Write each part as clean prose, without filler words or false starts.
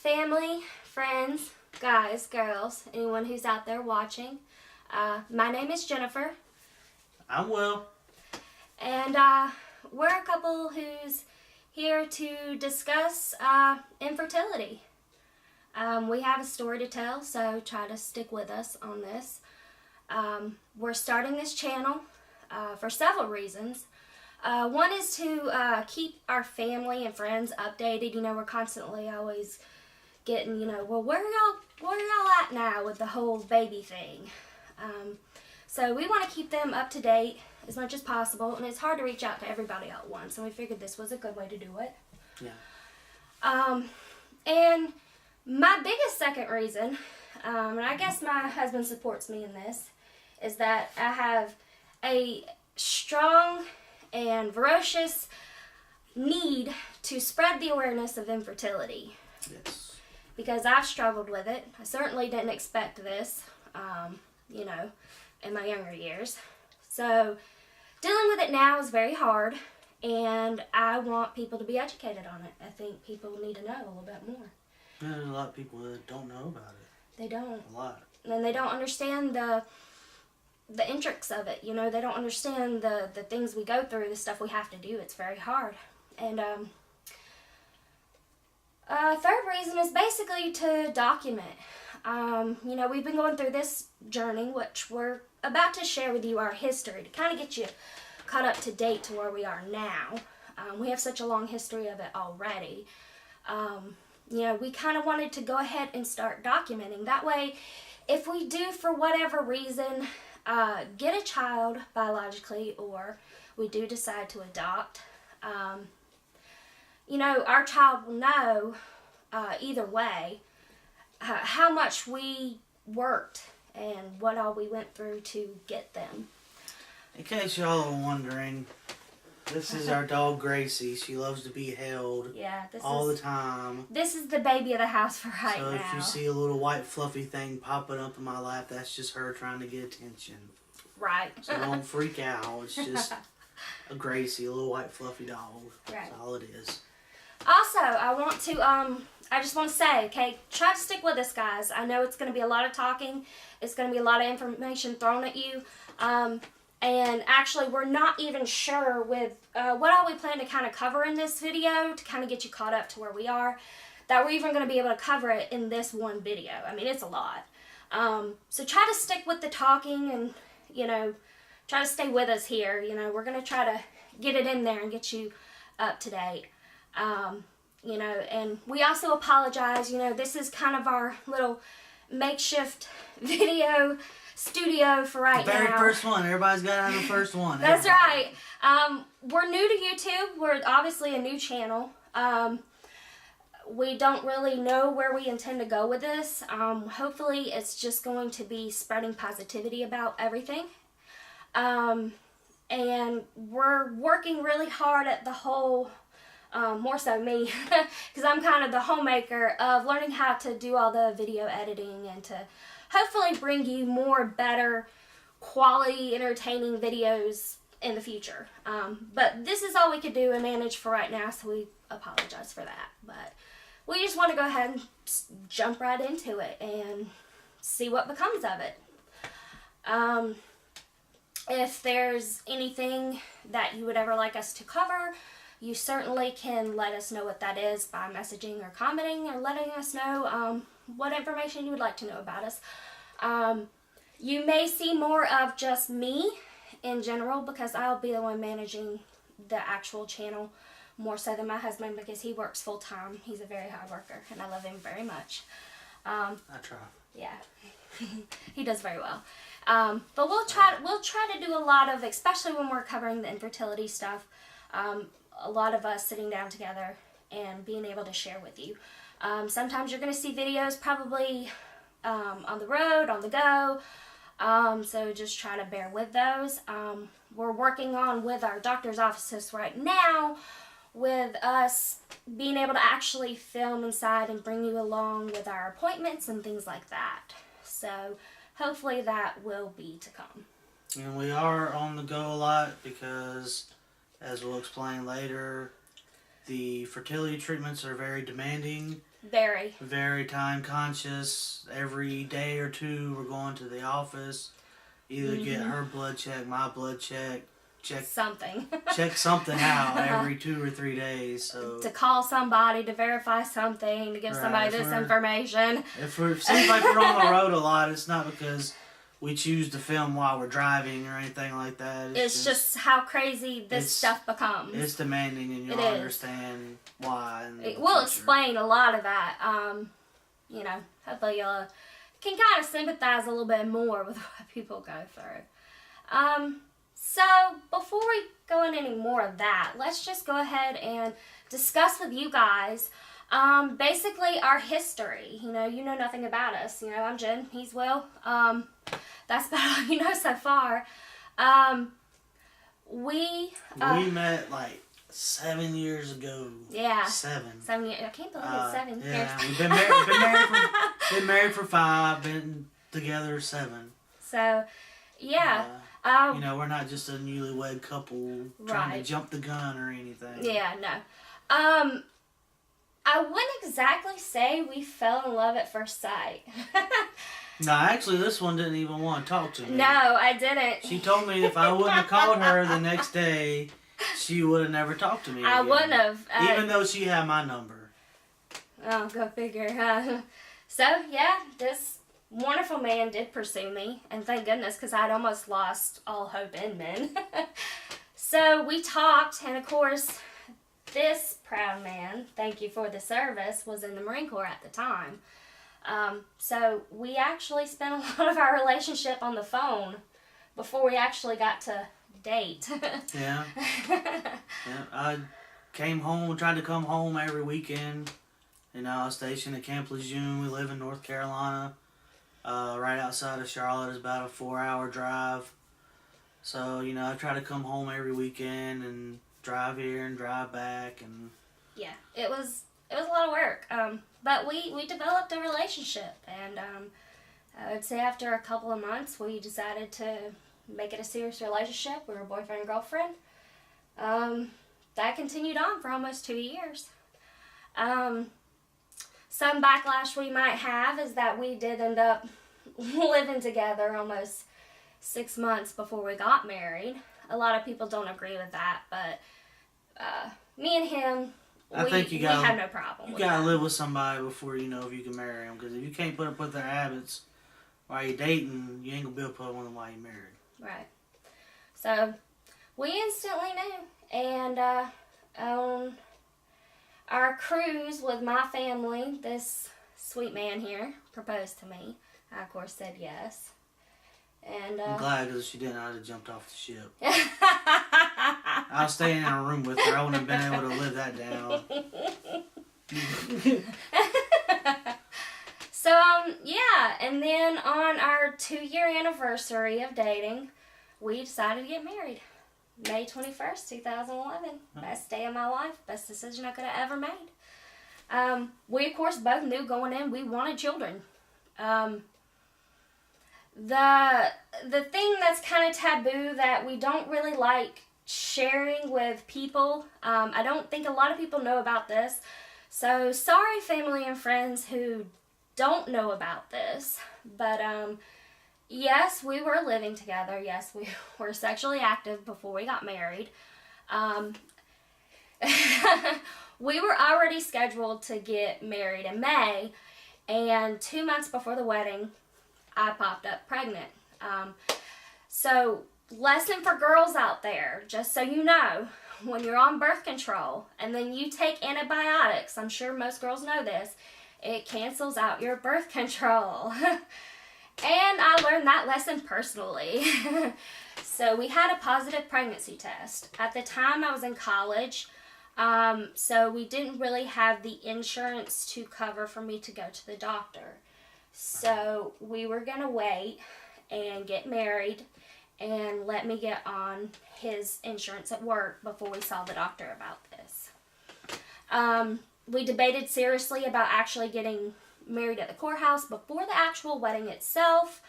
family, friends, guys, girls, anyone who's out there watching. My name is Jennifer. I'm Will. And we're a couple who's here to discuss infertility. We have a story to tell, so try to stick with us on this. We're starting this channel for several reasons. One is to keep our family and friends updated. You know, we're constantly always getting, well, where are y'all at now with the whole baby thing? So we want to keep them up to date as much as possible, and it's hard to reach out to everybody at once, and we figured this was a good way to do it. Yeah. And my biggest second reason, and I guess my husband supports me in this, is that I have a strong and ferocious need to spread the awareness of infertility. Yes. Because I've struggled with it. I certainly didn't expect this, in my younger years. So dealing with it now is very hard, and I want people to be educated on it. I think people need to know a little bit more. There's a lot of people that don't know about it. They don't. A lot. And they don't understand the intrics of it. You know, they don't understand the things we go through, the stuff we have to do. It's very hard. And third reason is basically to document. We've been going through this journey, which we're about to share with you our history to kind of get you caught up to date to where we are now. We have such a long history of it already. We kind of wanted to go ahead and start documenting. That way, if we do, for whatever reason, get a child biologically, or we do decide to adopt, our child will know either way how much we worked and what all we went through to get them. In case y'all are wondering, this is our dog Gracie. She loves to be held all the time. This is the baby of the house for right now. So if you see a little white fluffy thing popping up in my lap, that's just her trying to get attention. Right. So don't freak out. It's just a Gracie, a little white fluffy dog. Right. That's all it is. Also, I just want to say, okay, try to stick with us, guys. I know it's going to be a lot of talking. It's going to be a lot of information thrown at you. And actually, we're not even sure with what all we plan to kind of cover in this video to kind of get you caught up to where we are, that we're even going to be able to cover it in this one video. I mean, it's a lot. So try to stick with the talking and, try to stay with us here. We're going to try to get it in there and get you up to date. And we also apologize. This is kind of our little makeshift video studio for right now. The very first one. Everybody's got on the first one. That's right. We're new to YouTube. We're obviously a new channel. We don't really know where we intend to go with this. Hopefully it's just going to be spreading positivity about everything. And we're working really hard at the whole, more so me, because I'm kind of the homemaker, of learning how to do all the video editing and to hopefully bring you more better quality, entertaining videos in the future. But this is all we could do and manage for right now, so we apologize for that. But we just want to go ahead and jump right into it and see what becomes of it. If there's anything that you would ever like us to cover, you certainly can let us know what that is by messaging or commenting or letting us know what information you would like to know about us. You may see more of just me in general, because I'll be the one managing the actual channel more so than my husband, because he works full time. He's a very hard worker, and I love him very much. I try. Yeah, he does very well. But we'll try to do a lot of, especially when we're covering the infertility stuff, a lot of us sitting down together and being able to share with you. Sometimes you're going to see videos probably on the road, on the go, so just try to bear with those. We're working on with our doctor's offices right now with us being able to actually film inside and bring you along with our appointments and things like that. So hopefully that will be to come. And we are on the go a lot because, as we'll explain later, the fertility treatments are very demanding Very. Very time conscious. Every day or two, we're going to the office. Either get her blood check, my blood check. Check something out every 2 or 3 days. So to call somebody to verify something, to give somebody this information. If it seems like we're on the road a lot, it's not because we choose to film while we're driving or anything like that. It's just how crazy this stuff becomes. It's demanding, and you'll understand why. We'll explain a lot of that. You know, hopefully you can kind of sympathize a little bit more with what people go through. So, before we go into any more of that, let's just go ahead and discuss with you guys basically our history. You know nothing about us. You know, I'm Jen, he's Will. That's about all you know so far. We met like 7 years ago. Yeah. 7 years. I can't believe it's 7 years. Yeah, we've been married for 5, been together 7. So, yeah. You know, we're not just a newlywed couple trying to jump the gun or anything. Yeah, no. I wouldn't exactly say we fell in love at first sight. No, actually, this one didn't even want to talk to me. No, I didn't. She told me if I wouldn't have called her the next day, she would have never talked to me again. I wouldn't have. Even though she had my number. Oh, go figure. So, yeah, this wonderful man did pursue me, and thank goodness, because I'd almost lost all hope in men. So we talked, and of course, this proud man, thank you for the service, was in the Marine Corps at the time. So we actually spent a lot of our relationship on the phone before we actually got to date. Yeah. I came home, tried to come home every weekend. You know, I was stationed at Camp Lejeune. We live in North Carolina. Right outside of Charlotte. Is about a 4-hour drive. So, you know, I try to come home every weekend and drive here and drive back. And yeah, it was a lot of work. But we developed a relationship, and I would say after a couple of months, we decided to make it a serious relationship. We were boyfriend and girlfriend. That continued on for almost 2 years. Some backlash we might have is that we did end up living together almost 6 months before we got married. A lot of people don't agree with that, but me and him, we had no problem with that. You gotta live with somebody before you know if you can marry them, because if you can't put up with their habits while you're dating, you ain't gonna be able to put up with them while you're married. Right. So, we instantly knew, and on our cruise with my family, this sweet man here proposed to me. I, of course, said yes. And I'm glad, because if she didn't, I'd have jumped off the ship. I was staying in a room with her. I wouldn't have been able to live that down. So, yeah. And then on our 2-year anniversary of dating, we decided to get married. May 21st, 2011. Best day of my life. Best decision I could have ever made. We, of course, both knew going in we wanted children. The thing that's kind of taboo that we don't really like sharing with people, I don't think a lot of people know about this. So, sorry, family and friends who don't know about this. But, yes, we were living together. Yes, we were sexually active before we got married. We were already scheduled to get married in May, and 2 months before the wedding, I popped up pregnant. So, lesson for girls out there, just so you know, when you're on birth control and then you take antibiotics, I'm sure most girls know this, it cancels out your birth control. And I learned that lesson personally. So we had a positive pregnancy test. At the time I was in college, so we didn't really have the insurance to cover for me to go to the doctor. So we were going to wait and get married and let me get on his insurance at work before we saw the doctor about this. We debated seriously about actually getting married at the courthouse before the actual wedding itself.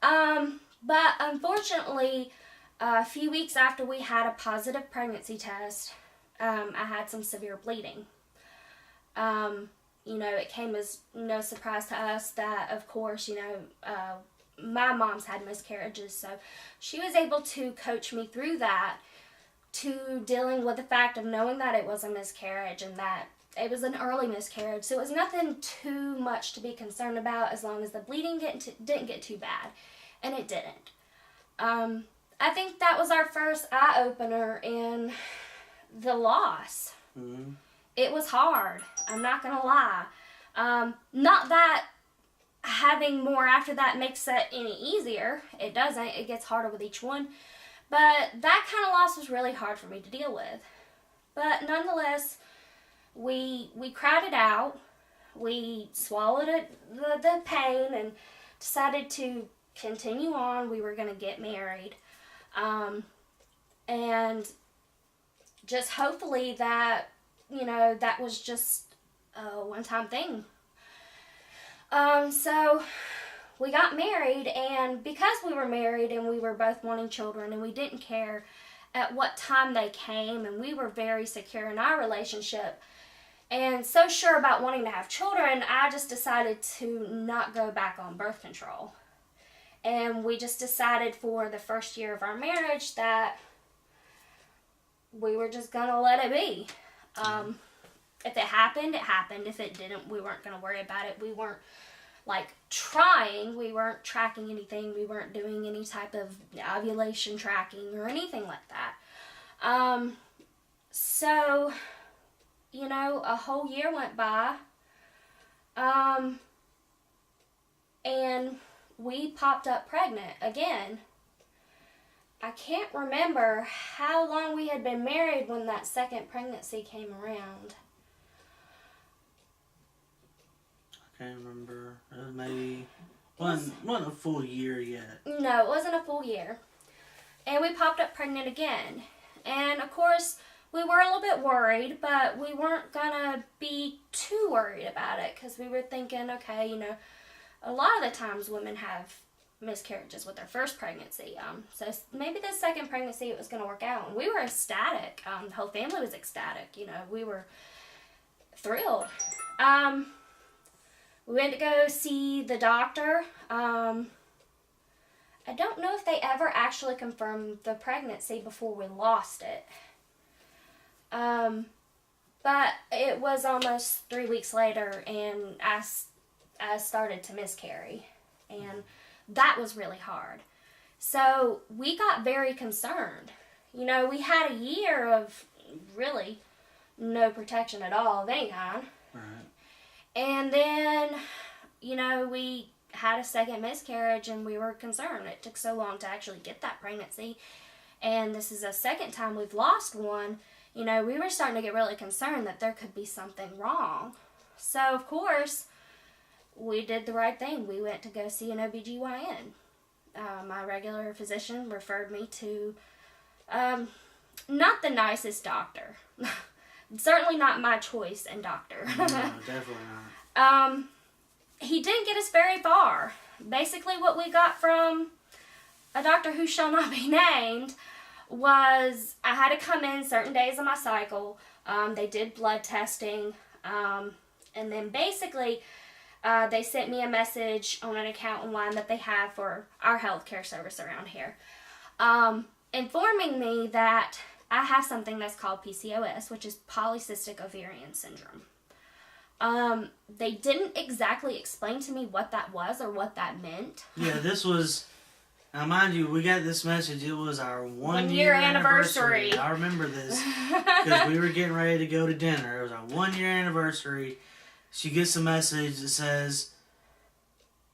But unfortunately, a few weeks after we had a positive pregnancy test, I had some severe bleeding. it came as no surprise to us that, of course, my mom's had miscarriages. So she was able to coach me through that, to dealing with the fact of knowing that it was a miscarriage and that it was an early miscarriage. So it was nothing too much to be concerned about as long as the bleeding didn't get too bad. And it didn't. I think that was our first eye-opener in the loss. Mm-hmm. It was hard. I'm not going to lie. Not that having more after that makes it any easier. It doesn't. It gets harder with each one. But that kind of loss was really hard for me to deal with. But nonetheless, we cried it out. We swallowed the pain and decided to continue on. We were going to get married. And just hopefully that, that was just a one-time thing. So we got married, and because we were married and we were both wanting children and we didn't care at what time they came, and we were very secure in our relationship and so sure about wanting to have children, I just decided to not go back on birth control. And we just decided for the first year of our marriage that we were just going to let it be. If it happened, it happened. If it didn't, we weren't going to worry about it. We weren't trying. We weren't tracking anything. We weren't doing any type of ovulation tracking or anything like that. So, a whole year went by. And we popped up pregnant again. I can't remember how long we had been married when that second pregnancy came around. I can't remember. It was maybe wasn't a full year yet. No, it wasn't a full year. And we popped up pregnant again. And of course, we were a little bit worried, but we weren't gonna be too worried about it because we were thinking, okay, a lot of the times women have miscarriages with their first pregnancy. So maybe the second pregnancy it was going to work out. And we were ecstatic. The whole family was ecstatic. We were thrilled. We went to go see the doctor. I don't know if they ever actually confirmed the pregnancy before we lost it. But it was almost 3 weeks later, and I started to miscarry. And that was really hard. So we got very concerned. We had a year of really no protection at all of any kind. Right. And then, we had a second miscarriage and we were concerned. It took so long to actually get that pregnancy. And this is the second time we've lost one. We were starting to get really concerned that there could be something wrong. So, of course, we did the right thing. We went to go see an OBGYN. My regular physician referred me to not the nicest doctor. Certainly not my choice and doctor. No, definitely not. He didn't get us very far. Basically what we got from a doctor who shall not be named was I had to come in certain days of my cycle. They did blood testing. And then basically they sent me a message on an account line that they have for our healthcare service around here, informing me that I have something that's called PCOS, which is polycystic ovarian syndrome. They didn't exactly explain to me what that was or what that meant. Yeah, this was, now mind you, we got this message, it was our 1 year year anniversary. I remember this, because we were getting ready to go to dinner. It was our 1 year anniversary. She gets a message that says,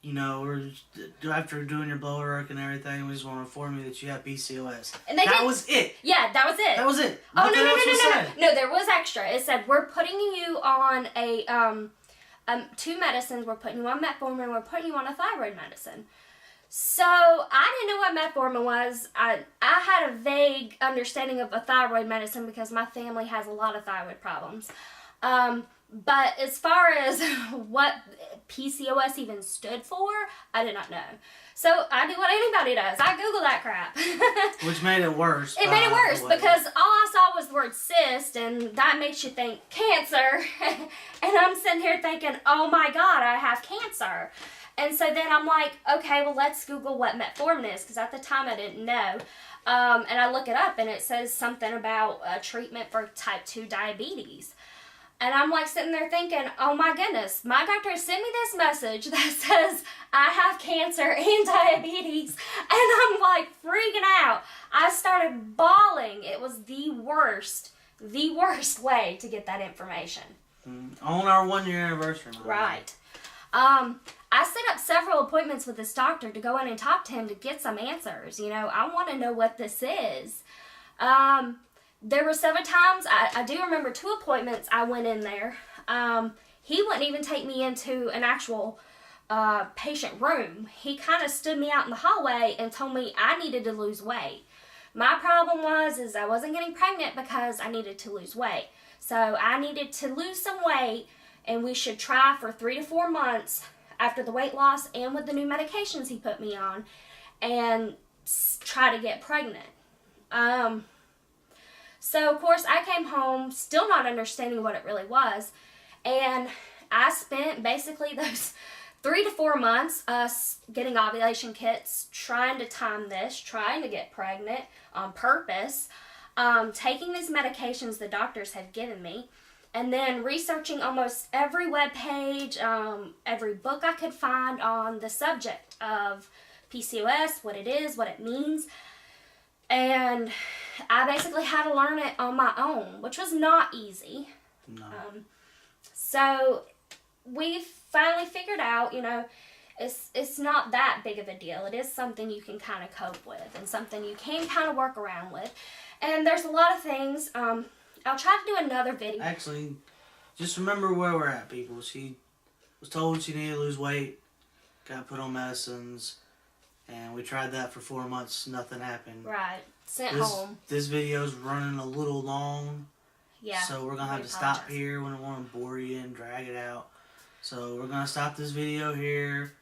after doing your blood work and everything, we just want to inform you that you have PCOS. And that was it. Yeah, that was it. That was it. Oh, Nothing else was said. No, there was extra. It said, we're putting you on two medicines. We're putting you on metformin. We're putting you on a thyroid medicine. So, I didn't know what metformin was. I had a vague understanding of a thyroid medicine because my family has a lot of thyroid problems. But as far as what PCOS even stood for, I did not know. So I do what anybody does. I Google that crap. Which made it worse. It made it worse because all I saw was the word cyst, and that makes you think cancer. And I'm sitting here thinking, oh my God, I have cancer. And so then I'm like, okay, well, let's Google what metformin is, because at the time I didn't know. And I look it up, and it says something about a treatment for type 2 diabetes. And I'm like sitting there thinking, oh my goodness, my doctor sent me this message that says I have cancer and diabetes. And I'm like freaking out. I started bawling. It was the worst way to get that information. On our 1-year anniversary. Right. I set up several appointments with this doctor to go in and talk to him to get some answers. You know, I want to know what this is. There were several times, I do remember 2 appointments I went in there. He wouldn't even take me into an actual patient room. He kind of stood me out in the hallway and told me I needed to lose weight. My problem is I wasn't getting pregnant because I needed to lose weight. So I needed to lose some weight, and we should try for 3 to 4 months after the weight loss and with the new medications he put me on, and try to get pregnant. So, of course, I came home still not understanding what it really was, and I spent basically those 3 to 4 months getting ovulation kits, trying to time this, trying to get pregnant on purpose, taking these medications the doctors had given me, and then researching almost every webpage, every book I could find on the subject of PCOS, what it is, what it means. And I basically had to learn it on my own, which was not easy. No. So we finally figured out, you know, it's not that big of a deal. It is something you can kind of cope with and something you can kind of work around with. And there's a lot of things. I'll try to do another video. Actually, just remember where we're at, people. She was told she needed to lose weight, got put on medicines, and we tried that for 4 months. Nothing happened. Right. Sent home. This video's running a little long. Yeah. So we're going to have to stop here. We don't want to bore you and drag it out. So we're going to stop this video here.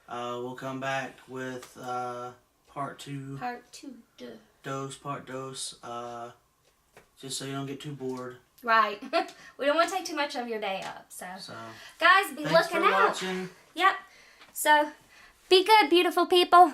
We'll come back with part 2. Part 2. Part dose. Just so you don't get too bored. Right. We don't want to take too much of your day up. So guys, be thanks looking for out. Watching. Yep. So be good, beautiful people.